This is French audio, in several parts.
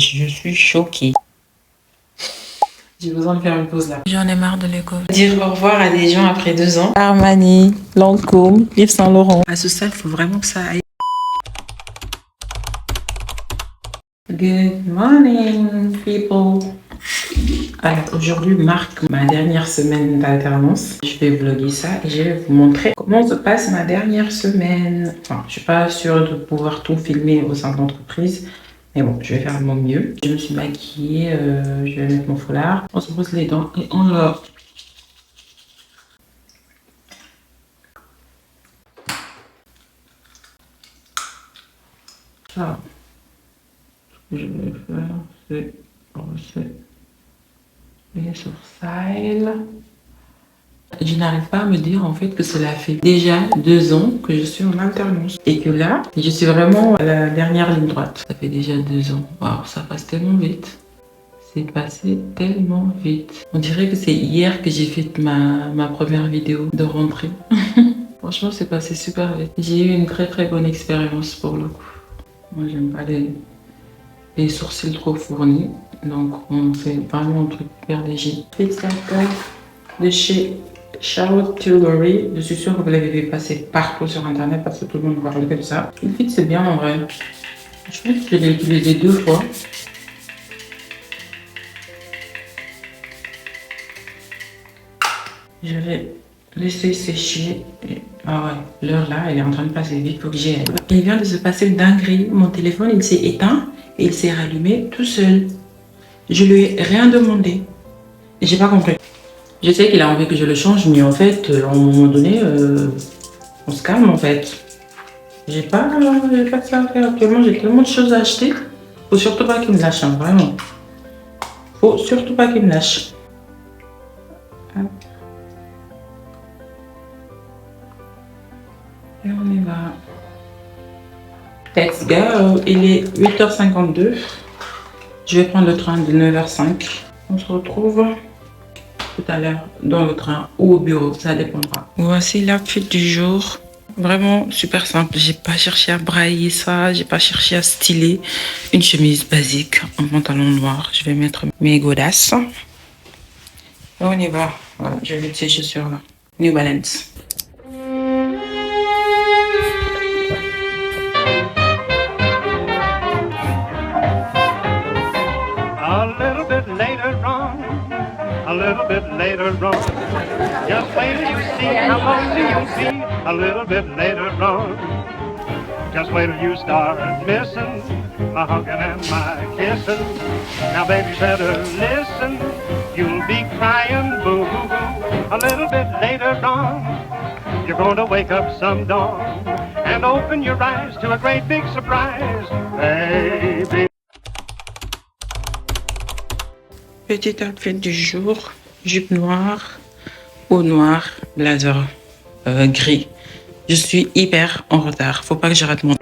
Je suis choquée. J'ai besoin de faire une pause là. J'en ai marre de l'école. Dire au revoir à des gens après 2 ans. Armani, Lancôme, Yves Saint Laurent. À ce stade, il faut vraiment que ça aille. Good morning, people. Alors, aujourd'hui marque ma dernière semaine d'alternance. Je vais vlogger ça et je vais vous montrer comment se passe ma dernière semaine. Enfin, je suis pas sûre de pouvoir tout filmer au sein de l'entreprise. Mais bon, je vais faire de mon mieux. Je me suis maquillée, je vais mettre mon foulard. On se brosse les dents et on l'a. Ça, ce que je vais faire, c'est brosser les sourcils. Je n'arrive pas à me dire en fait que cela fait déjà 2 ans que je suis en alternance et que là, je suis vraiment à la dernière ligne droite. Ça fait déjà 2 ans. Waouh, ça passe tellement vite. C'est passé tellement vite. On dirait que c'est hier que j'ai fait ma première vidéo de rentrée. Franchement, c'est passé super vite. J'ai eu une très bonne expérience pour le coup. Moi, j'aime pas les sourcils trop fournis. Donc, on fait vraiment un truc hyper léger. Fix de chez Charlotte Tilbury. Je suis sûre que vous l'avez vu passer partout sur internet parce que tout le monde parle de ça. Le fit, c'est bien en vrai. Je pense que je l'ai utilisé 2 fois. Je vais laisser sécher. Ah ouais, l'heure là, elle est en train de passer vite, faut que j'y aille. Il vient de se passer une dinguerie. Mon téléphone, il s'est éteint et il s'est rallumé tout seul. Je lui ai rien demandé. Et j'ai pas compris. Je sais qu'il a envie que je le change, mais en fait, à un moment donné, on se calme en fait. J'ai pas que ça à faire actuellement, j'ai tellement de choses à acheter. Faut surtout pas qu'il me lâche, hein, vraiment. Faut surtout pas qu'il me lâche. Et on y va. Let's go. Il est 8h52. Je vais prendre le train de 9h05. On se retrouve tout à l'heure dans le train ou au bureau, ça dépendra. Voici l'outfit du jour. Vraiment super simple. J'ai pas cherché à brailler ça, j'ai pas cherché à styler. Une chemise basique, un pantalon noir. Je vais mettre mes godasses. Et on y va. Voilà, je vais mettre ces chaussures là. New Balance. A little bit later on, just wait till you see how lonely you'll be. A little bit later on, just wait till you start missing my hugging and my kissing. Now baby, better listen, you'll be crying boo-hoo-hoo. A little bit later on, you're going to wake up some dawn and open your eyes to a great big surprise, baby. Petit outfit du jour, jupe noire, haut noir, blazer gris. Je suis hyper en retard, faut pas que je rate mon...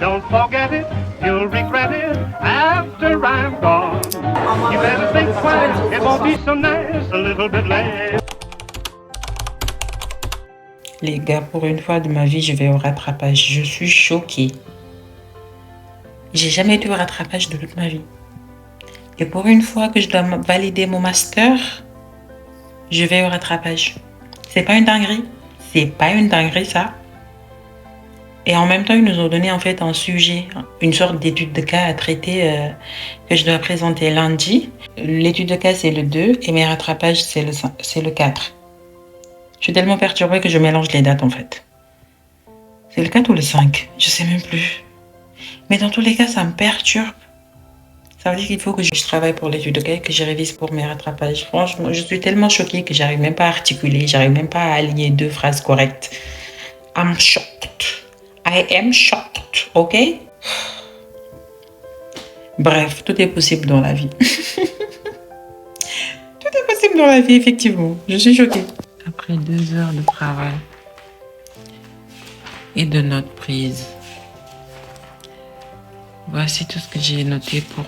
Don't forget it, you'll regret it after I'm gone. You better think twice, it won't be so nice a little bit late. Les gars, pour une fois de ma vie, je vais au rattrapage. Je suis choquée. J'ai jamais été au rattrapage de toute ma vie. Et pour une fois que je dois valider mon master, je vais au rattrapage. C'est pas une dinguerie. C'est pas une dinguerie, ça. Et en même temps, ils nous ont donné en fait un sujet, une sorte d'étude de cas à traiter que je dois présenter lundi. L'étude de cas, c'est le 2 et mes rattrapages, c'est le 4. Je suis tellement perturbée que je mélange les dates en fait. C'est le 4 ou le 5? Je sais même plus. Mais dans tous les cas, ça me perturbe. Ça veut dire qu'il faut que je travaille pour l'étude de cas et que je révise pour mes rattrapages. Franchement, je suis tellement choquée que j'arrive même pas à articuler, j'arrive même pas à aligner 2 phrases correctes. I'm shocked. I am shocked, ok? Bref, tout est possible dans la vie. Tout est possible dans la vie, effectivement. Je suis choquée. Après 2 heures de travail et de notes prises, voici tout ce que j'ai noté pour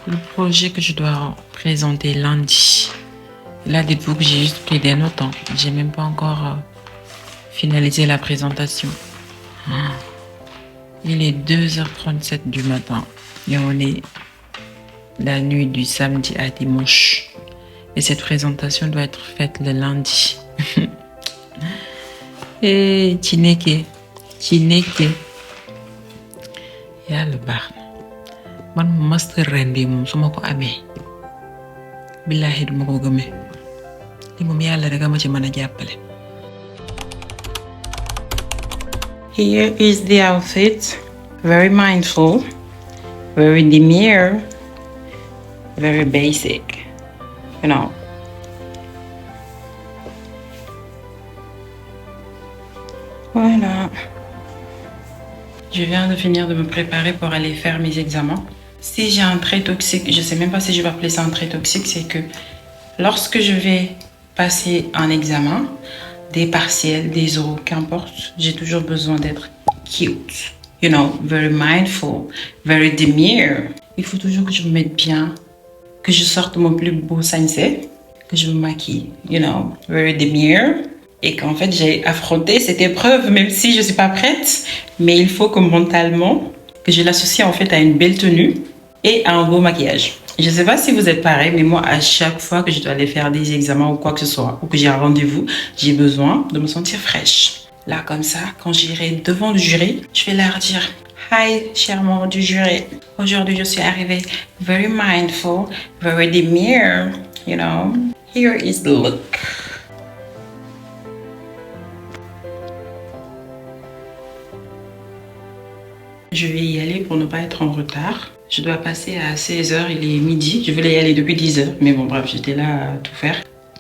le projet que je dois présenter lundi. Là, dites-vous que j'ai juste pris des notes. Hein. J'ai même pas encore finalisé la présentation. Il est 2h37 du matin et on est la nuit du samedi à dimanche. Et cette présentation doit être faite le lundi. Et Chineke. Yàlla baax na man master ren bi moom su ma ko amee billaahi duma ko gëmee li moom yàlla rek a ma ci mën a jàppale. Here is the outfit. Very mindful, very demure, very basic, you know. Voilà. Je viens de finir de me préparer pour aller faire mes examens. Si j'ai un trait toxique, je ne sais même pas si je vais appeler ça un trait toxique, c'est que lorsque je vais passer un examen, des partiels, des oraux, qu'importe, j'ai toujours besoin d'être cute. You know, very mindful, very demure. Il faut toujours que je me mette bien, que je sorte mon plus beau sañse, que je me maquille. You know, very demure. Et qu'en fait, j'ai affronté cette épreuve, même si je ne suis pas prête. Mais il faut que mentalement, que je l'associe en fait à une belle tenue et à un beau maquillage. Je ne sais pas si vous êtes pareil, mais moi, à chaque fois que je dois aller faire des examens ou quoi que ce soit, ou que j'ai un rendez-vous, j'ai besoin de me sentir fraîche. Là, comme ça, quand j'irai devant le jury, je vais leur dire « Hi, chers membres du jury. Aujourd'hui, je suis arrivée very mindful, very demure, you know. Here is the look. » Je vais y aller pour ne pas être en retard. Je dois passer à 16h, il est midi. Je voulais y aller depuis 10h, mais bon, bref, j'étais là à tout faire.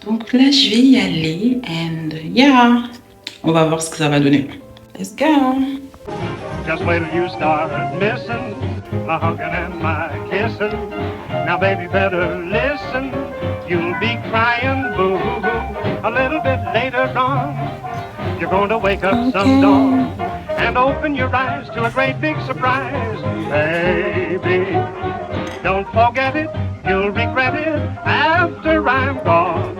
Donc là, je vais y aller and yeah, on va voir ce que ça va donner. Let's go! Just wait till you start missing my hugging and my kissing. Now, baby, better listen. You'll be crying boo-hoo a little bit later on. You're going to wake up some dawn and open your eyes to a great big surprise. Baby, don't forget it, you'll regret it after I'm gone.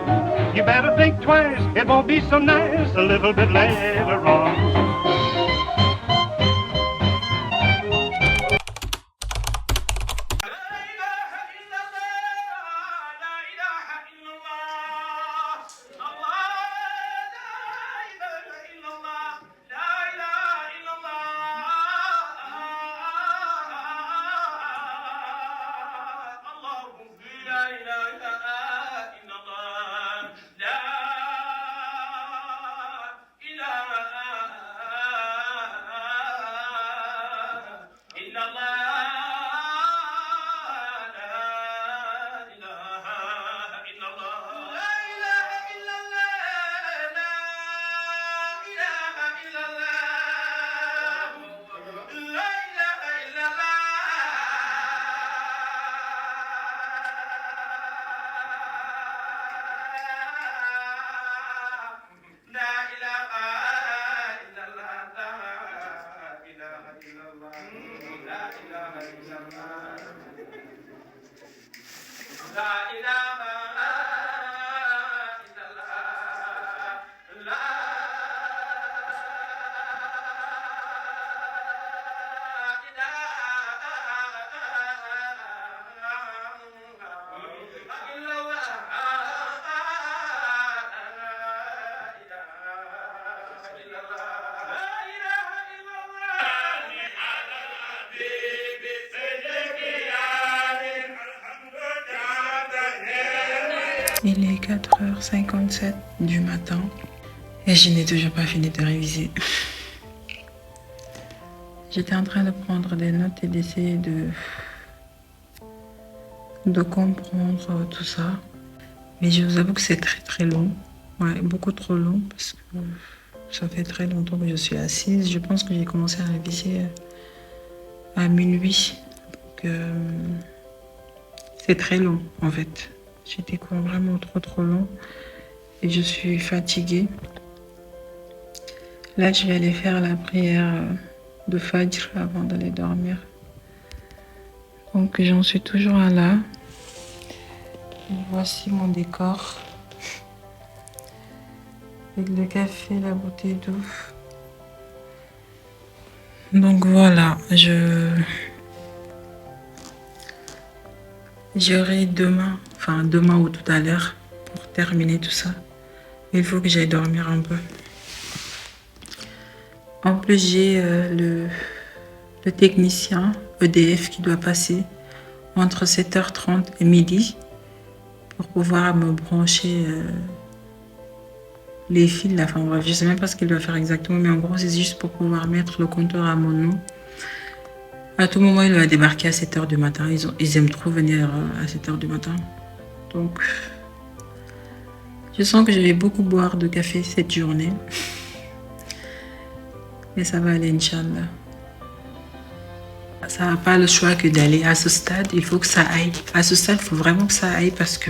You better think twice, it won't be so nice a little bit later on. Il est 4h57 du matin et je n'ai toujours pas fini de réviser. J'étais en train de prendre des notes et d'essayer de comprendre tout ça. Mais je vous avoue que c'est très long. Ouais, beaucoup trop long parce que ça fait très longtemps que je suis assise. Je pense que j'ai commencé à réviser à minuit. Donc, c'est très long en fait. J'étais vraiment trop long et je suis fatiguée. Là, je vais aller faire la prière de Fajr avant d'aller dormir. Donc, j'en suis toujours là. Et voici mon décor. Avec le café, la bouteille d'eau. Donc voilà, j'aurai demain, enfin demain ou tout à l'heure pour terminer tout ça. Il faut que j'aille dormir un peu. En plus, j'ai le technicien EDF qui doit passer entre 7h30 et midi pour pouvoir me brancher les fils là. Enfin bref, je sais même pas ce qu'il doit faire exactement, mais en gros, c'est juste pour pouvoir mettre le compteur à mon nom. À tout moment, il va débarquer à 7h du matin. Ils aiment trop venir à 7h du matin. Donc, je sens que je vais beaucoup boire de café cette journée. Mais ça va aller, Inch'Allah. Ça n'a pas le choix que d'aller à ce stade. Il faut que ça aille. À ce stade, il faut vraiment que ça aille parce que...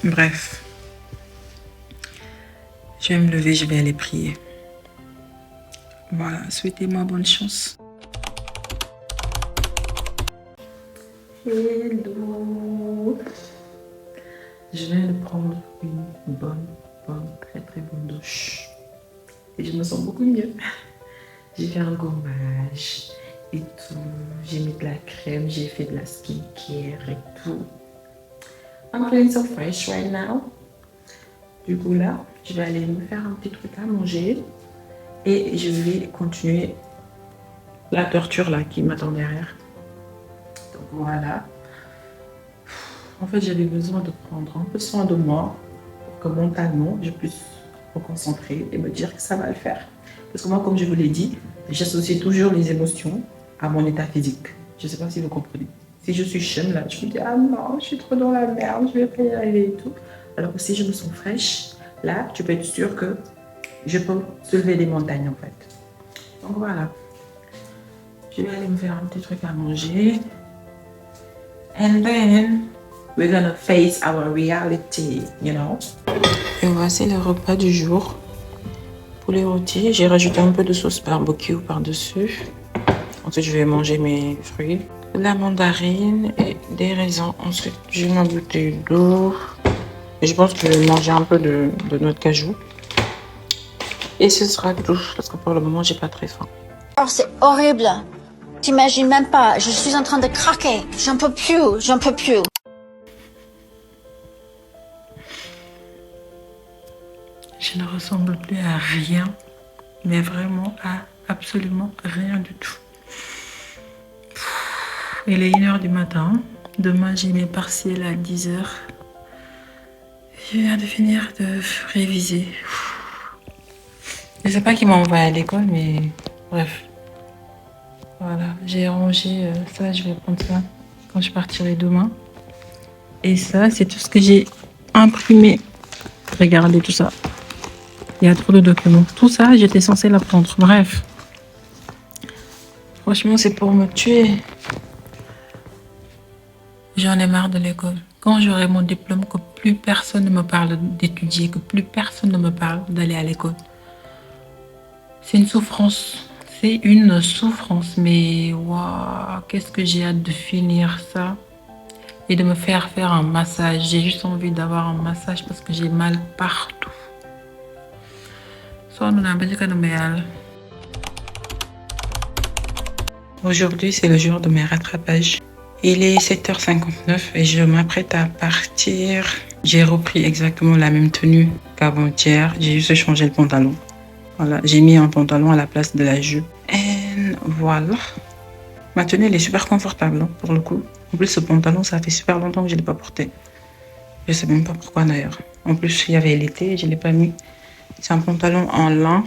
Bref. Je vais me lever, je vais aller prier. Voilà, souhaitez-moi bonne chance. Hello. Je viens de prendre une bonne, très bonne douche. Et je me sens beaucoup mieux. J'ai fait un gommage et tout. J'ai mis de la crème, j'ai fait de la skincare et tout. I'm feeling so fresh right now. Du coup là, je vais aller me faire un petit truc à manger. Et je vais continuer la torture là qui m'attend derrière. Donc voilà. En fait, j'avais besoin de prendre un peu soin de moi pour que mentalement, je puisse me concentrer et me dire que ça va le faire. Parce que moi, comme je vous l'ai dit, j'associe toujours les émotions à mon état physique. Je ne sais pas si vous comprenez. Si je suis chum là, je me dis ah non, je suis trop dans la merde, je vais pas y arriver et tout. Alors que si je me sens fraîche, là, tu peux être sûr que je peux soulever des montagnes en fait. Donc voilà. Je vais aller me faire un petit truc à manger. And then we're gonna face our reality, you know. Et voici le repas du jour. Poulet rôti. J'ai rajouté un peu de sauce barbecue par-dessus. Ensuite, je vais manger mes fruits. De la mandarine et des raisins. Ensuite, j'ai ma bouteille d'eau. Et je pense que je vais manger un peu de noix de cajou. Et ce sera tout, parce que pour le moment, j'ai pas très faim. Oh, c'est horrible. T'imagines même pas, je suis en train de craquer. J'en peux plus, j'en peux plus. Je ne ressemble plus à rien, mais vraiment à absolument rien du tout. Il est 1h du matin. Demain, j'ai mes partiels à 10h. Je viens de finir de réviser. Je sais pas qui m'a envoyé à l'école, mais bref. Voilà, j'ai rangé ça, je vais prendre ça quand je partirai demain. Et ça, c'est tout ce que j'ai imprimé. Regardez tout ça. Il y a trop de documents. Tout ça, j'étais censée l'apprendre. Bref. Franchement, c'est pour me tuer. J'en ai marre de l'école. Quand j'aurai mon diplôme, que plus personne ne me parle d'étudier, que plus personne ne me parle d'aller à l'école. C'est une souffrance. C'est une souffrance. Mais waouh, qu'est-ce que j'ai hâte de finir ça. Et de me faire un massage. J'ai juste envie d'avoir un massage parce que j'ai mal partout. Aujourd'hui, c'est le jour de mes rattrapages. Il est 7h59 et je m'apprête à partir. J'ai repris exactement la même tenue qu'avant-hier. J'ai juste changé le pantalon. Voilà, j'ai mis un pantalon à la place de la jupe. Et voilà. Ma tenue, elle est super confortable, hein, pour le coup. En plus, ce pantalon, ça fait super longtemps que je ne l'ai pas porté. Je ne sais même pas pourquoi d'ailleurs. En plus, il y avait l'été et je ne l'ai pas mis. C'est un pantalon en lin.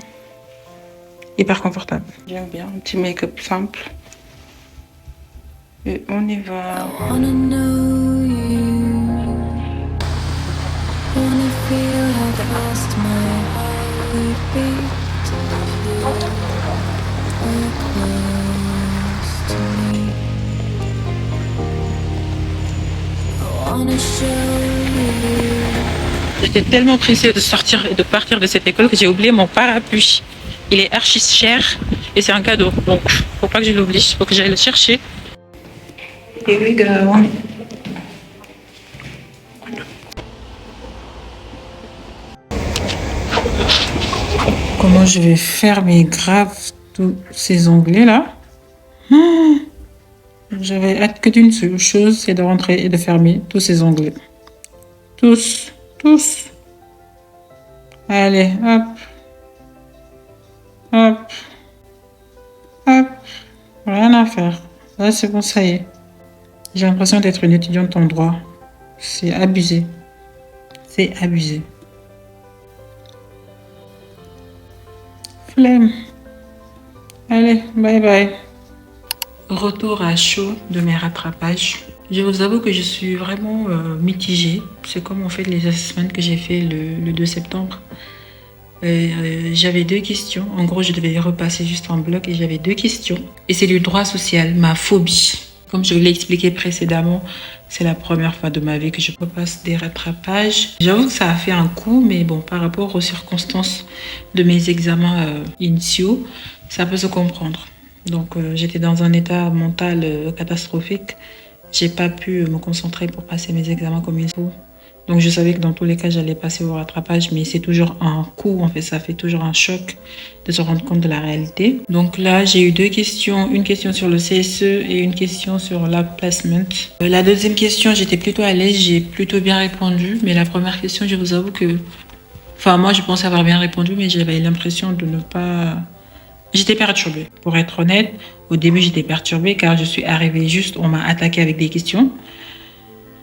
Hyper confortable. J'aime bien, un petit make-up simple. Et on y va. J'étais tellement pressée de sortir et de partir de cette école que j'ai oublié mon parapluie. Il est archi cher et c'est un cadeau. Donc, faut pas que je l'oublie. Faut que j'aille le chercher. Here we go. Comment je vais fermer grave tous ces onglets-là. J'avais hâte que d'une seule chose, c'est de rentrer et de fermer tous ces onglets. Tous. Allez, hop. Rien à faire. Là, c'est bon, ça y est. J'ai l'impression d'être une étudiante en droit. C'est abusé. Flemme. Allez, bye bye. Retour à chaud de mes rattrapages. Je vous avoue que je suis vraiment mitigée. C'est comme en fait les assessments que j'ai fait le 2 septembre. J'avais 2 questions. En gros, je devais repasser juste en bloc et j'avais 2 questions. Et c'est le droit social, ma phobie. Comme je l'ai expliqué précédemment, c'est la première fois de ma vie que je repasse des rattrapages. J'avoue que ça a fait un coup, mais bon, par rapport aux circonstances de mes examens initiaux, ça peut se comprendre. Donc, j'étais dans un état mental catastrophique. J'ai pas pu me concentrer pour passer mes examens comme il faut. Donc, je savais que dans tous les cas, j'allais passer au rattrapage, mais c'est toujours un coup, en fait, ça fait toujours un choc de se rendre compte de la réalité. Donc là, j'ai eu 2 questions, une question sur le CSE et une question sur la placement. La deuxième question, j'étais plutôt à l'aise, j'ai plutôt bien répondu, mais la première question, je vous avoue que... Enfin, moi, je pensais avoir bien répondu, mais j'avais l'impression de ne pas... J'étais perturbée. Pour être honnête, au début, j'étais perturbée car je suis arrivée juste, on m'a attaqué avec des questions.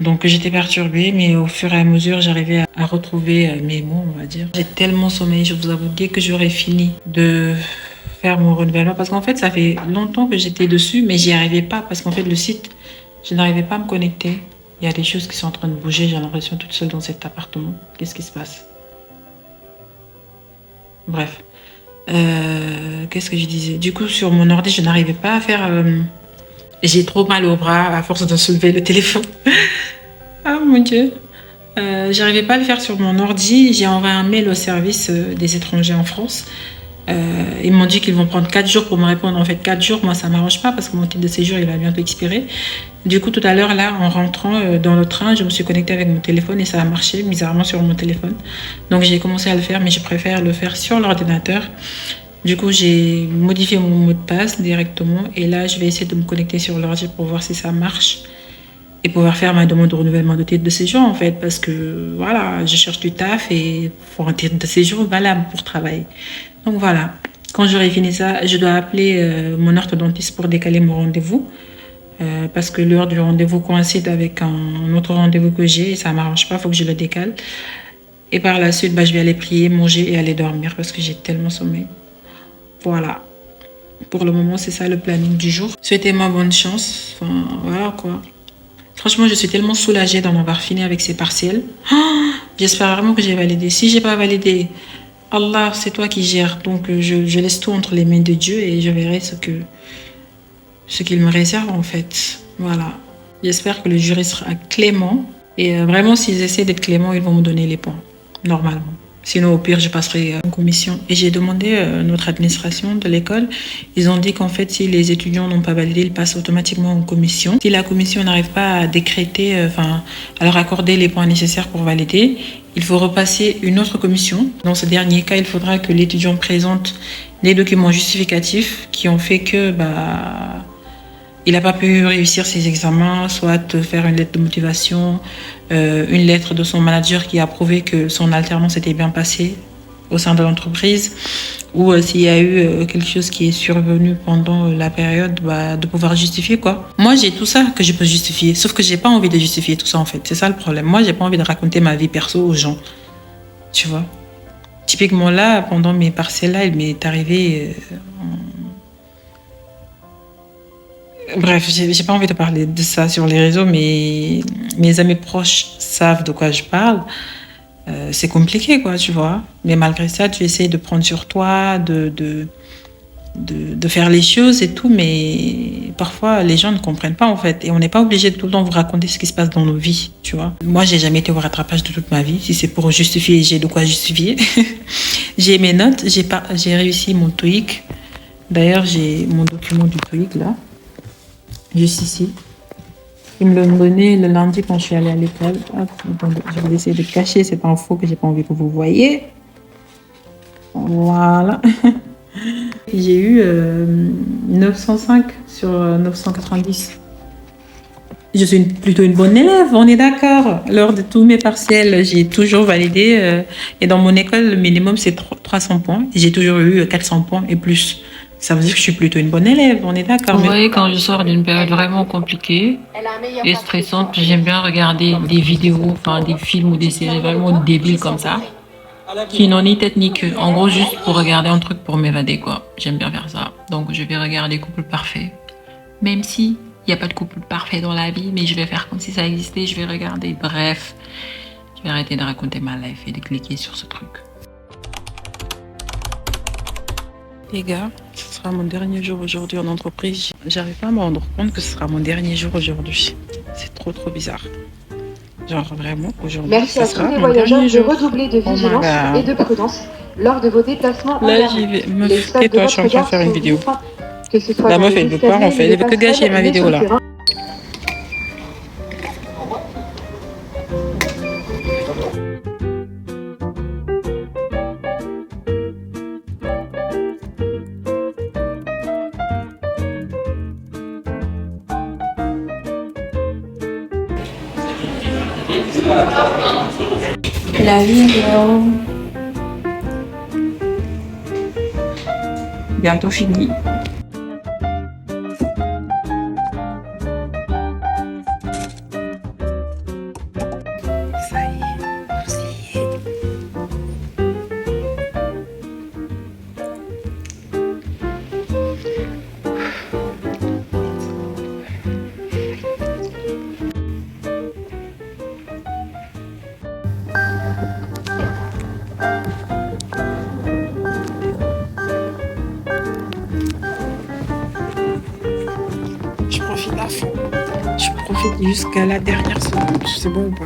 Donc j'étais perturbée, mais au fur et à mesure, j'arrivais à retrouver mes mots, on va dire. J'ai tellement sommeil, je vous avoue, dès que j'aurai fini de faire mon renouvellement, parce qu'en fait, ça fait longtemps que j'étais dessus, mais j'y arrivais pas, parce qu'en fait, le site, je n'arrivais pas à me connecter. Il y a des choses qui sont en train de bouger, j'ai l'impression toute seule dans cet appartement. Qu'est-ce qui se passe? Bref. Qu'est-ce que je disais? Du coup, sur mon ordi, je n'arrivais pas à faire... J'ai trop mal au bras à force de soulever le téléphone. Ah mon Dieu. J'arrivais pas à le faire sur mon ordi. J'ai envoyé un mail au service des étrangers en France. Ils m'ont dit qu'ils vont prendre 4 jours pour me répondre. En fait, 4 jours, moi, ça m'arrange pas parce que mon titre de séjour, il va bientôt expirer. Du coup, tout à l'heure, là, en rentrant dans le train, je me suis connectée avec mon téléphone et ça a marché bizarrement sur mon téléphone. Donc, j'ai commencé à le faire, mais je préfère le faire sur l'ordinateur. Du coup, j'ai modifié mon mot de passe directement et là, je vais essayer de me connecter sur l'ordi pour voir si ça marche et pouvoir faire ma demande de renouvellement de titre de séjour en fait parce que voilà, je cherche du taf et pour un titre de séjour valable pour travailler. Donc voilà, quand j'aurai fini ça, je dois appeler mon orthodontiste pour décaler mon rendez-vous parce que l'heure du rendez-vous coïncide avec un autre rendez-vous que j'ai et ça m'arrange pas, il faut que je le décale. Et par la suite, je vais aller prier, manger et aller dormir parce que j'ai tellement sommeil. Voilà. Pour le moment, c'est ça le planning du jour. Souhaitez-moi bonne chance. Enfin, voilà quoi. Franchement, je suis tellement soulagée d'en avoir fini avec ces partiels. J'espère vraiment que j'ai validé. Si j'ai pas validé, Allah, c'est toi qui gères. Donc, je laisse tout entre les mains de Dieu et je verrai ce qu'il me réserve en fait. Voilà. J'espère que le jury sera clément. Et vraiment, s'ils essaient d'être cléments, ils vont me donner les points. Normalement. Sinon, au pire, je passerai en commission. Et j'ai demandé à notre administration de l'école. Ils ont dit qu'en fait, si les étudiants n'ont pas validé, ils passent automatiquement en commission. Si la commission n'arrive pas à décréter, à leur accorder les points nécessaires pour valider, il faut repasser une autre commission. Dans ce dernier cas, il faudra que l'étudiant présente les documents justificatifs qui ont fait que il n'a pas pu réussir ses examens, soit faire une lettre de motivation, une lettre de son manager qui a prouvé que son alternance était bien passée au sein de l'entreprise, ou s'il y a eu quelque chose qui est survenu pendant la période, de pouvoir justifier quoi. Moi, j'ai tout ça que je peux justifier, sauf que j'ai pas envie de justifier tout ça en fait. C'est ça le problème. Moi, j'ai pas envie de raconter ma vie perso aux gens, tu vois. Typiquement là, pendant mes partiels là, il m'est arrivé... Bref, j'ai pas envie de parler de ça sur les réseaux, mais mes amis proches savent de quoi je parle. C'est compliqué, quoi, tu vois. Mais malgré ça, tu essaies de prendre sur toi, de faire les choses et tout, mais parfois, les gens ne comprennent pas, en fait. Et on n'est pas obligé de tout le temps vous raconter ce qui se passe dans nos vies, tu vois. Moi, j'ai jamais été au rattrapage de toute ma vie. Si c'est pour justifier, j'ai de quoi justifier. J'ai mes notes, j'ai réussi mon TOEIC. D'ailleurs, j'ai mon document du TOEIC, là. Juste ici. Ils me l'ont donné le lundi quand je suis allée à l'école. Attendez, je vais essayer de cacher cette info que j'ai pas envie que vous voyez. Voilà. J'ai eu 905 sur 990. Je suis plutôt une bonne élève, on est d'accord. Lors de tous mes partiels, j'ai toujours validé. Et dans mon école, le minimum, c'est 300 points. J'ai toujours eu 400 points et plus. Ça veut dire que je suis plutôt une bonne élève, on est d'accord. Vous voyez, quand je sors d'une période vraiment compliquée et stressante, j'aime bien regarder des vidéos, enfin des films ou des séries vraiment débiles comme ça, qui n'ont ni tête ni queue. En gros, juste pour regarder un truc pour m'évader, quoi. J'aime bien faire ça. Donc, je vais regarder Couple Parfait. Même si il n'y a pas de couple parfait dans la vie, mais je vais faire comme si ça existait, je vais regarder. Bref, je vais arrêter de raconter ma life et de cliquer sur ce truc. Les gars, ce sera mon dernier jour aujourd'hui en entreprise. J'arrive pas à me rendre compte que ce sera mon dernier jour aujourd'hui. C'est trop bizarre. Genre vraiment, aujourd'hui, Merci à tous les voyageurs de redoubler de vigilance et de prudence lors de vos déplacements en là, avion. j'y vais. Meuf, tais-toi, je suis en train de faire une vidéo. Que ce soit La dans meuf, les elle veut pas, escaliers, en fait. les Elle veut que gâcher ma passerelles, vidéo, les là. souterrains. La vidéo. Bientôt fini. Ça y est, je profite à fond. Je profite jusqu'à la dernière seconde. C'est bon ou pas?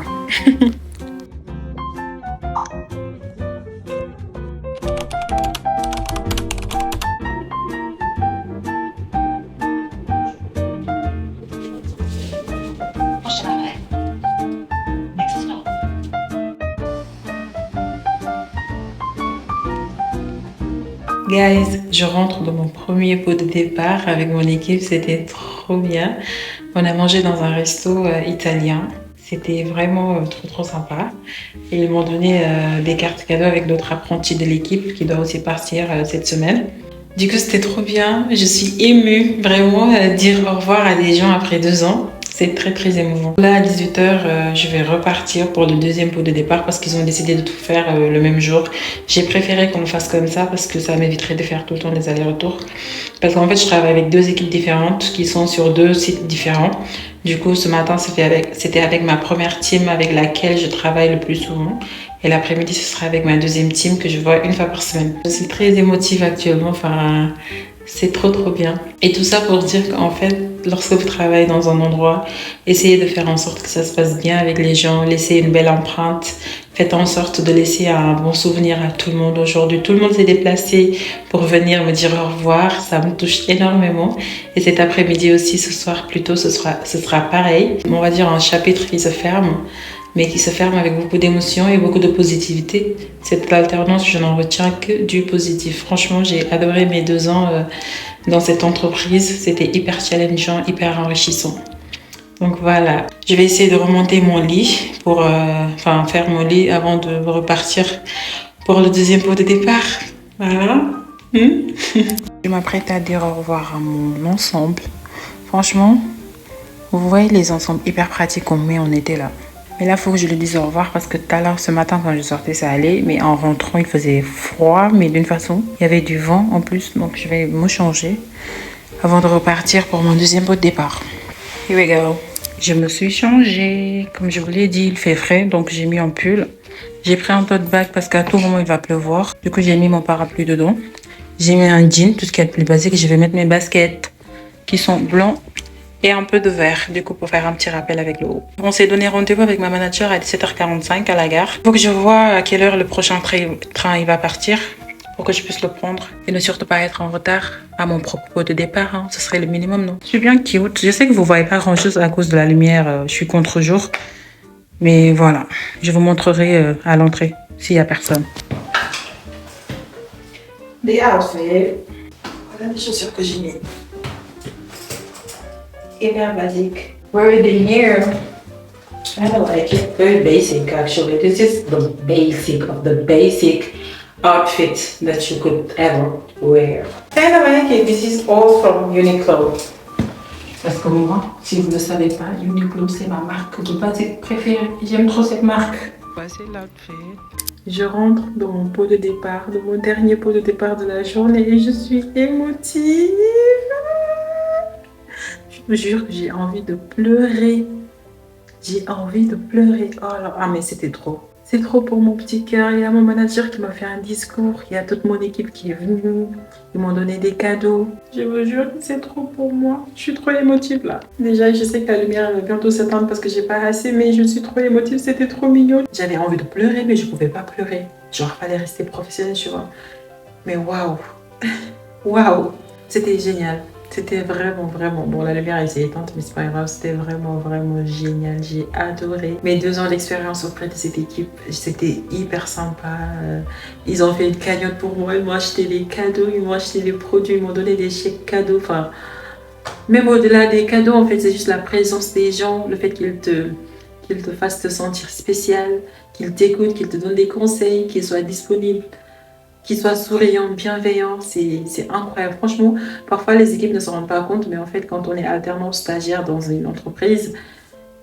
Guys, je rentre dans mon premier pot de départ avec mon équipe, c'était trop bien. On a mangé dans un resto italien, c'était vraiment trop sympa. Et ils m'ont donné des cartes cadeaux avec d'autres apprentis de l'équipe qui doivent aussi partir cette semaine. Du coup, c'était trop bien, je suis émue, vraiment, dire au revoir à des gens après 2 ans. C'est très émouvant. Là, à 18h, je vais repartir pour le deuxième pot de départ parce qu'ils ont décidé de tout faire le même jour. J'ai préféré qu'on le fasse comme ça parce que ça m'éviterait de faire tout le temps des allers-retours. Parce qu'en fait, je travaille avec 2 équipes différentes qui sont sur 2 sites différents. Du coup, ce matin, c'était avec ma première team avec laquelle je travaille le plus souvent. Et l'après-midi, ce sera avec ma deuxième team que je vois 1 fois par semaine. Je suis très émotive actuellement. Enfin, c'est trop bien. Et tout ça pour dire qu'en fait, lorsque vous travaillez dans un endroit, essayez de faire en sorte que ça se passe bien avec les gens, laissez une belle empreinte, faites en sorte de laisser un bon souvenir à tout le monde aujourd'hui. Tout le monde s'est déplacé pour venir me dire au revoir, ça me touche énormément. Et cet après-midi aussi, ce soir plutôt, ce sera pareil. On va dire un chapitre qui se ferme, mais qui se ferme avec beaucoup d'émotions et beaucoup de positivité. Cette alternance, je n'en retiens que du positif. Franchement, j'ai adoré mes 2 ans dans cette entreprise. C'était hyper challengeant, hyper enrichissant. Donc voilà, je vais essayer de remonter mon lit pour faire mon lit avant de repartir pour le deuxième pot de départ. Voilà. Je m'apprête à dire au revoir à mon ensemble. Franchement, vous voyez les ensembles hyper pratiques qu'on met en été là. Mais là, il faut que je le dise au revoir parce que tout à l'heure, ce matin, quand je sortais, ça allait. Mais en rentrant, il faisait froid, mais d'une façon, il y avait du vent en plus. Donc, je vais me changer avant de repartir pour mon deuxième pot de départ. Here we go. Je me suis changée. Comme je vous l'ai dit, il fait frais, donc j'ai mis un pull. J'ai pris un tote bag parce qu'à tout moment, il va pleuvoir. Du coup, j'ai mis mon parapluie dedans. J'ai mis un jean, tout ce qui est le plus basique. Je vais mettre mes baskets qui sont blancs et un peu de vert, du coup, pour faire un petit rappel avec le haut. On s'est donné rendez-vous avec ma manager à 17h45 à la gare. Il faut que je vois à quelle heure le prochain train il va partir pour que je puisse le prendre et ne surtout pas être en retard à mon propre pot de départ. Hein. Ce serait le minimum, non? Je suis bien cute. Je sais que vous voyez pas grand-chose à cause de la lumière. Je suis contre-jour. Mais voilà, je vous montrerai à l'entrée s'il y a personne. Des outfits. Voilà les chaussures que j'ai mis. Hyper basique. Wearing here. I don't like it. Very basic actually. This is the basic of the basic outfit that you could ever wear. Kind of like it. This is all from Uniqlo. Parce que moi, si vous ne le savez pas, Uniqlo c'est ma marque de basique préférée. J'aime trop cette marque. Voici l'outfit. Je rentre dans mon pot de départ, de mon dernier pot de départ de la journée et je suis émotive. Je vous jure que j'ai envie de pleurer. J'ai envie de pleurer. Oh là, ah mais c'était trop. C'est trop pour mon petit cœur. Il y a mon manager qui m'a fait un discours. Il y a toute mon équipe qui est venue. Ils m'ont donné des cadeaux. Je vous jure que c'est trop pour moi. Je suis trop émotive là. Déjà, je sais que la lumière va bientôt s'éteindre parce que j'ai pas assez, mais je suis trop émotive. C'était trop mignon. J'avais envie de pleurer, mais je pouvais pas pleurer. Genre, fallait rester professionnelle, tu vois. Mais waouh. Waouh. C'était génial. C'était vraiment, bon, la lumière elle s'est éteinte, mais c'est pas grave, c'était vraiment génial. J'ai adoré mes 2 ans d'expérience auprès de cette équipe. C'était hyper sympa. Ils ont fait une cagnotte pour moi, ils m'ont acheté des cadeaux, ils m'ont acheté des produits, ils m'ont donné des chèques cadeaux. Enfin, même au-delà des cadeaux, en fait, c'est juste la présence des gens, le fait qu'ils te fassent te sentir spécial, qu'ils t'écoutent, qu'ils te donnent des conseils, qu'ils soient disponibles. Qu'ils soient souriants, bienveillants, c'est incroyable. Franchement, parfois les équipes ne se rendent pas compte, mais en fait, quand on est alternant stagiaire dans une entreprise,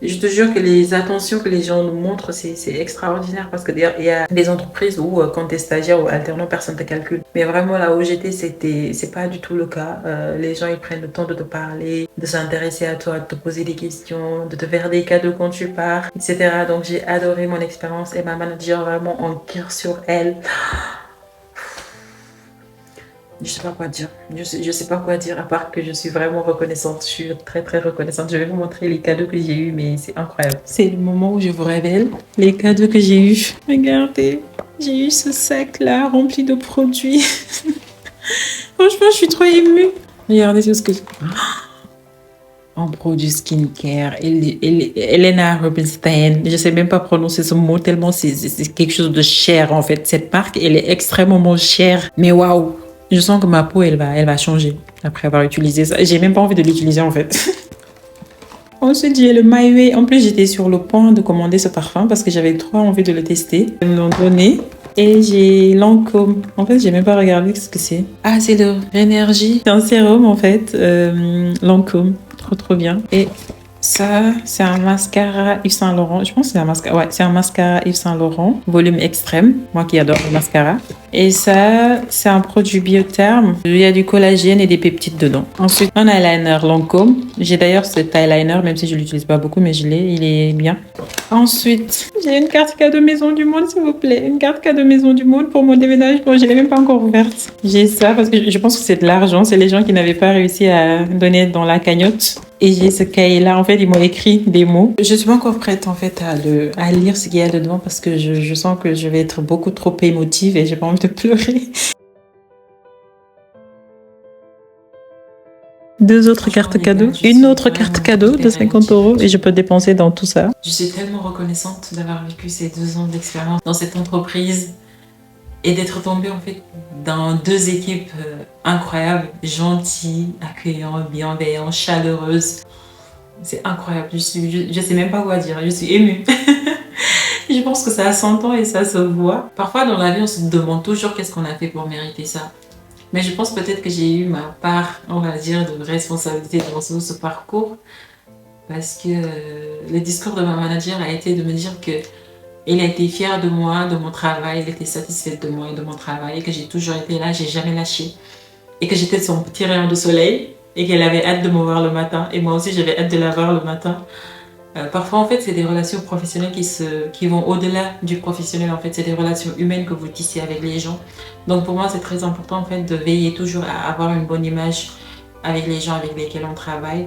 je te jure que les attentions que les gens nous montrent, c'est extraordinaire. Parce que d'ailleurs, il y a des entreprises où quand tu es stagiaire ou alternant, personne ne te calcule. Mais vraiment, là où j'étais, c'est pas du tout le cas. Les gens, ils prennent le temps de te parler, de s'intéresser à toi, de te poser des questions, de te faire des cadeaux quand tu pars, etc. Donc, j'ai adoré mon expérience et ma manager, vraiment, en tire sur elle. Je sais pas quoi dire. Je sais pas quoi dire à part que je suis vraiment reconnaissante. Je suis très reconnaissante. Je vais vous montrer les cadeaux que j'ai eus, mais c'est incroyable. C'est le moment où je vous révèle les cadeaux que j'ai eus. Regardez, j'ai eu ce sac là rempli de produits. Franchement, je suis trop émue. Regardez ce que en produits skincare, Helena Rubinstein. Je sais même pas prononcer ce mot tellement c'est quelque chose de cher en fait. Cette marque, elle est extrêmement chère. Mais waouh! Je sens que ma peau, elle va changer après avoir utilisé ça. J'ai même pas envie de l'utiliser en fait. Ensuite, j'ai le My Way. En plus, j'étais sur le point de commander ce parfum parce que j'avais trop envie de le tester. Ils me l'ont donné. Et j'ai Lancôme. En fait, j'ai même pas regardé ce que c'est. Ah, c'est le Rénergie. C'est un sérum en fait. Lancôme. Trop bien. Et ça, c'est un mascara Yves Saint Laurent. Je pense que c'est un mascara. Ouais, c'est un mascara Yves Saint Laurent, volume extrême. Moi qui adore le mascara. Et ça, c'est un produit Biotherme. Il y a du collagène et des peptides dedans. Ensuite, un eyeliner Lancôme. J'ai d'ailleurs cet eyeliner, même si je l'utilise pas beaucoup, mais je l'ai. Il est bien. Ensuite, j'ai une carte cadeau Maison du Monde, s'il vous plaît. Une carte cadeau Maison du Monde pour mon déménagement. Je l'ai même pas encore ouverte. J'ai ça parce que je pense que c'est de l'argent. C'est les gens qui n'avaient pas réussi à donner dans la cagnotte. Et j'ai ce cahier-là. En fait, ils m'ont écrit des mots. Je suis pas encore prête, en fait, à lire ce qu'il y a dedans parce que je sens que je vais être beaucoup trop émotive et j'ai pas envie de pleurer. 2 autres cartes cadeaux. Une autre carte cadeau de 50 € et je peux dépenser dans tout ça. Je suis tellement reconnaissante d'avoir vécu ces 2 ans d'expérience dans cette entreprise et d'être tombée en fait dans 2 équipes incroyables, gentilles, accueillantes, bienveillantes, chaleureuses. C'est incroyable. Je sais même pas quoi dire. Je suis émue. Je pense que ça s'entend et ça se voit. Parfois dans la vie, on se demande toujours qu'est-ce qu'on a fait pour mériter ça. Mais je pense peut-être que j'ai eu ma part, on va dire, de responsabilité dans ce parcours. Parce que le discours de ma manager a été de me dire que il a été fier de moi, de mon travail, il était satisfait de moi et de mon travail, et que j'ai toujours été là, j'ai jamais lâché. Et que j'étais son petit rayon de soleil, et qu'elle avait hâte de me voir le matin. Et moi aussi, j'avais hâte de la voir le matin. Parfois, en fait, c'est des relations professionnelles qui vont au-delà du professionnel. En fait, c'est des relations humaines que vous tissez avec les gens. Donc, pour moi, c'est très important, en fait, de veiller toujours à avoir une bonne image avec les gens avec lesquels on travaille.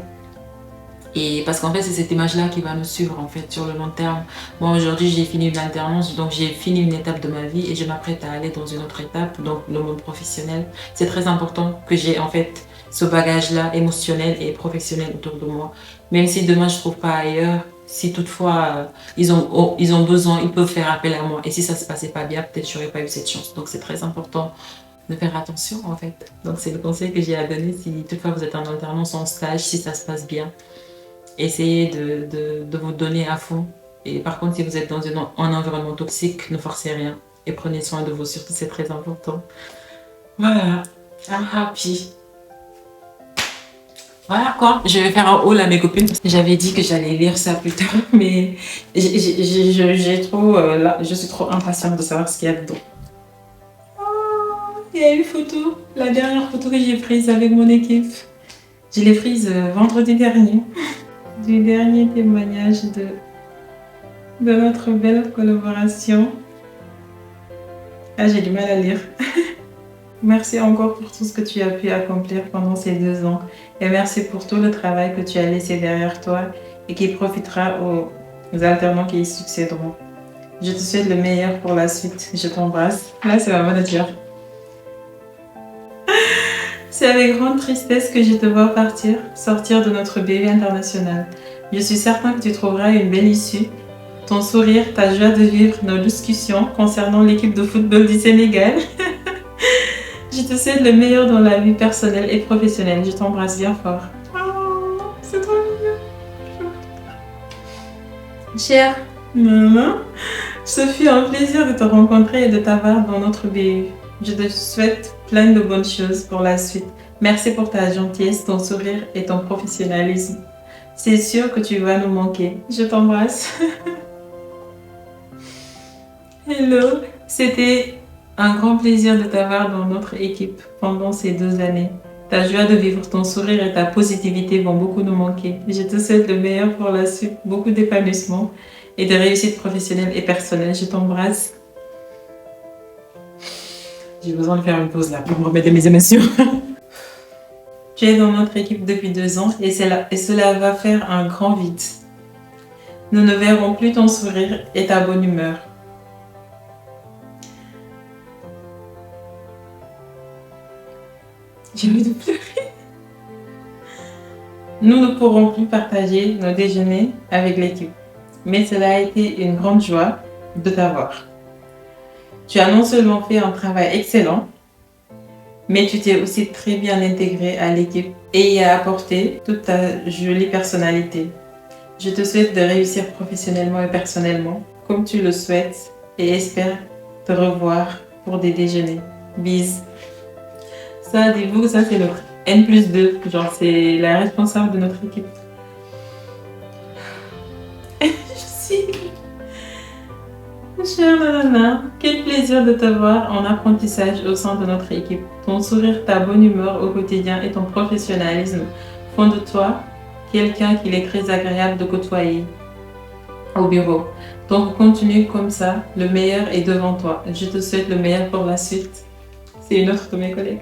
Et parce qu'en fait, c'est cette image-là qui va nous suivre, en fait, sur le long terme. Moi, aujourd'hui, j'ai fini une alternance, donc j'ai fini une étape de ma vie et je m'apprête à aller dans une autre étape, donc le monde professionnel. C'est très important que j'ai, en fait, ce bagage-là émotionnel et professionnel autour de moi. Même si demain je ne trouve pas ailleurs, si toutefois ils ont besoin, ils peuvent faire appel à moi. Et si ça ne se passait pas bien, peut-être que je n'aurais pas eu cette chance. Donc c'est très important de faire attention en fait. Donc c'est le conseil que j'ai à donner si toutefois vous êtes en alternance, en stage, si ça se passe bien. Essayez de vous donner à fond. Et par contre, si vous êtes dans un environnement toxique, ne forcez rien. Et prenez soin de vous, surtout c'est très important. Voilà, I'm happy. Voilà quoi, je vais faire un haul à mes copines. J'avais dit que j'allais lire ça plus tard, mais j'ai trop, là, je suis trop impatiente de savoir ce qu'il y a dedans. Oh, il y a une photo, la dernière photo que j'ai prise avec mon équipe. Je l'ai prise vendredi dernier, du dernier témoignage de notre belle collaboration. Ah, j'ai du mal à lire. Merci encore pour tout ce que tu as pu accomplir pendant ces 2 ans. Et merci pour tout le travail que tu as laissé derrière toi et qui profitera aux alternants qui y succéderont. Je te souhaite le meilleur pour la suite. Je t'embrasse. Là, c'est ma manager. C'est avec grande tristesse que je te vois sortir de notre bébé international. Je suis certain que tu trouveras une belle issue. Ton sourire, ta joie de vivre nos discussions concernant l'équipe de football du Sénégal. Je te souhaite le meilleur dans la vie personnelle et professionnelle. Je t'embrasse bien fort. Oh, c'est trop mignon. Chère maman, ce fut un plaisir de te rencontrer et de t'avoir dans notre BU. Je te souhaite plein de bonnes choses pour la suite. Merci pour ta gentillesse, ton sourire et ton professionnalisme. C'est sûr que tu vas nous manquer. Je t'embrasse. Hello, c'était un grand plaisir de t'avoir dans notre équipe pendant ces 2 années. Ta joie de vivre, ton sourire et ta positivité vont beaucoup nous manquer. Je te souhaite le meilleur pour la suite, beaucoup d'épanouissement et de réussite professionnelle et personnelle. Je t'embrasse. J'ai besoin de faire une pause là pour me remettre mes émotions. Tu es dans notre équipe depuis 2 ans et cela va faire un grand vide. Nous ne verrons plus ton sourire et ta bonne humeur. J'ai envie de pleurer. Nous ne pourrons plus partager nos déjeuners avec l'équipe, mais cela a été une grande joie de t'avoir. Tu as non seulement fait un travail excellent, mais tu t'es aussi très bien intégré à l'équipe et y as apporté toute ta jolie personnalité. Je te souhaite de réussir professionnellement et personnellement, comme tu le souhaites, et espère te revoir pour des déjeuners. Bisous. Ça, dites-vous, ça c'est notre N+2, genre c'est la responsable de notre équipe. Chère Nana, quel plaisir de te voir en apprentissage au sein de notre équipe. Ton sourire, ta bonne humeur au quotidien et ton professionnalisme font de toi quelqu'un qu'il est très agréable de côtoyer au bureau. Donc continue comme ça, le meilleur est devant toi. Je te souhaite le meilleur pour la suite. C'est une autre de mes collègues.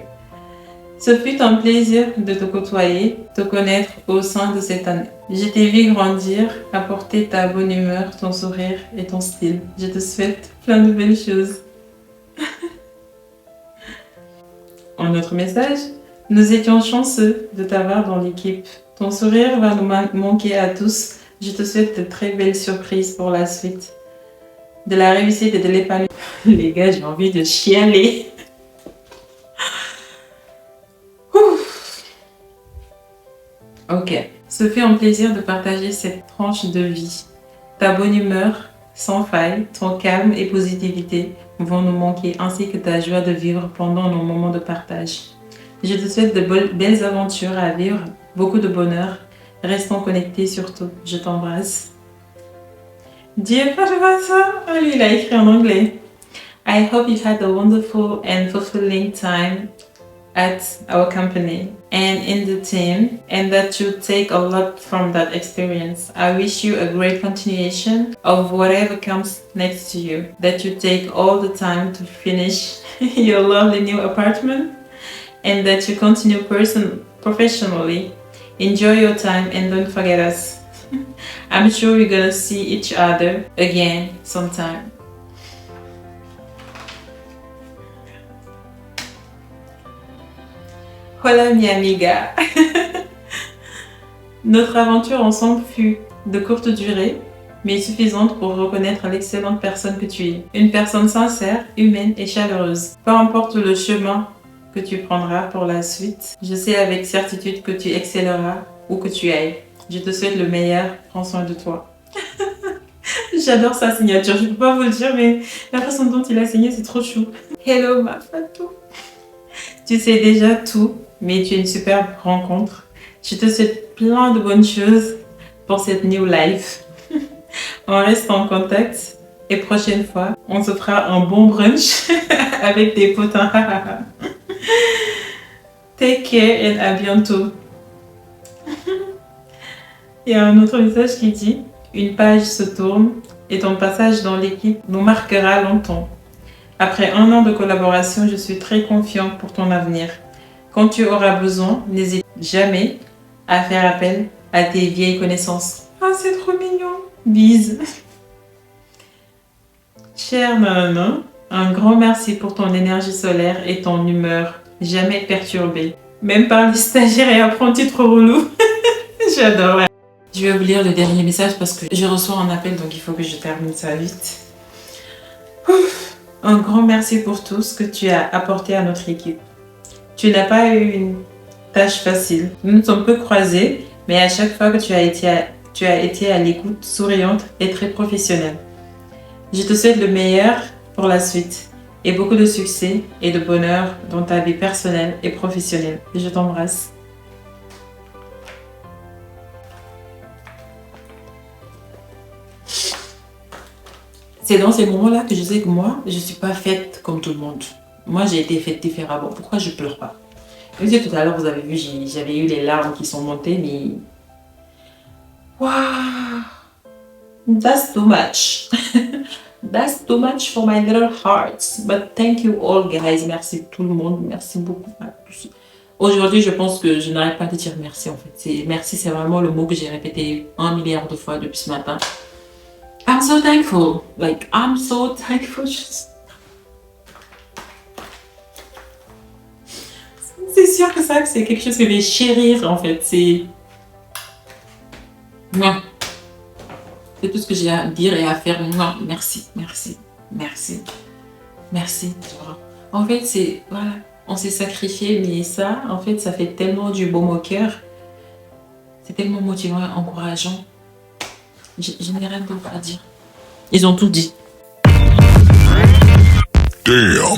Ce fut un plaisir de te côtoyer, te connaître au sein de cette année. Je t'ai vu grandir, apporter ta bonne humeur, ton sourire et ton style. Je te souhaite plein de belles choses. Un autre message, nous étions chanceux de t'avoir dans l'équipe. Ton sourire va nous manquer à tous. Je te souhaite de très belles surprises pour la suite. De la réussite et de l'épanouissement. Les gars, j'ai envie de chialer. Ok, ce fut un plaisir de partager cette tranche de vie. Ta bonne humeur, sans faille, ton calme et positivité vont nous manquer, ainsi que ta joie de vivre pendant nos moments de partage. Je te souhaite de belles aventures à vivre, beaucoup de bonheur. Restons connectés surtout. Je t'embrasse. Dieu, pas ça. Ah, lui, il a écrit en anglais. I hope you had a wonderful and fulfilling time at our company and in the team, and that you take a lot from that experience. I wish you a great continuation of whatever comes next to you, that you take all the time to finish your lovely new apartment, and that you continue professionally. Enjoy your time and don't forget us. I'm sure we're gonna see each other again sometime. Hola mi amiga. Notre aventure ensemble fut de courte durée, mais suffisante pour reconnaître l'excellente personne que tu es. Une personne sincère, humaine et chaleureuse. Peu importe le chemin que tu prendras pour la suite. Je sais avec certitude que tu excelleras où que tu ailles. Je te souhaite le meilleur. Prends soin de toi. J'adore sa signature. Je ne peux pas vous le dire, mais la façon dont il a signé, c'est trop chou. Hello, ma Fatou. Tu sais déjà tout, mais tu es une superbe rencontre. Je te souhaite plein de bonnes choses pour cette new life. On reste en contact et prochaine fois, on se fera un bon brunch avec des potins. Take care et à bientôt. Il y a un autre message qui dit: une page se tourne et ton passage dans l'équipe nous marquera longtemps. Après 1 an de collaboration, je suis très confiant pour ton avenir. Quand tu auras besoin, n'hésite jamais à faire appel à tes vieilles connaissances. Ah, c'est trop mignon. Bise. Cher Nana, un grand merci pour ton énergie solaire et ton humeur jamais perturbée. Même par les stagiaires et apprentis trop relous. J'adore. Je vais vous lire le dernier message parce que je reçois un appel, donc il faut que je termine ça vite. Ouf. Un grand merci pour tout ce que tu as apporté à notre équipe. Tu n'as pas eu une tâche facile. Nous nous sommes peu croisés, mais à chaque fois que tu as été à l'écoute, souriante et très professionnelle. Je te souhaite le meilleur pour la suite et beaucoup de succès et de bonheur dans ta vie personnelle et professionnelle. Je t'embrasse. C'est dans ces moments-là que je sais que moi, je ne suis pas faite comme tout le monde. Moi, j'ai été faite différemment. Pourquoi je ne pleure pas? Même si tout à l'heure, vous avez vu, j'avais eu les larmes qui sont montées, mais... Wow! That's too much. That's too much for my little heart. But thank you all, guys. Merci tout le monde. Merci beaucoup à tous. Aujourd'hui, je pense que je n'arrête pas de dire merci, en fait. Merci, c'est vraiment le mot que j'ai répété 1 milliard de fois depuis ce matin. I'm so thankful. Like, I'm so thankful. C'est sûr que ça, c'est quelque chose que je vais chérir, en fait. C'est tout ce que j'ai à dire et à faire. Merci, merci, merci, merci. En fait, c'est... Voilà. On s'est sacrifié, mais ça, en fait, ça fait tellement du baume au cœur. C'est tellement motivant et encourageant. Je n'ai rien d'autre à dire. Ils ont tout dit. Damn.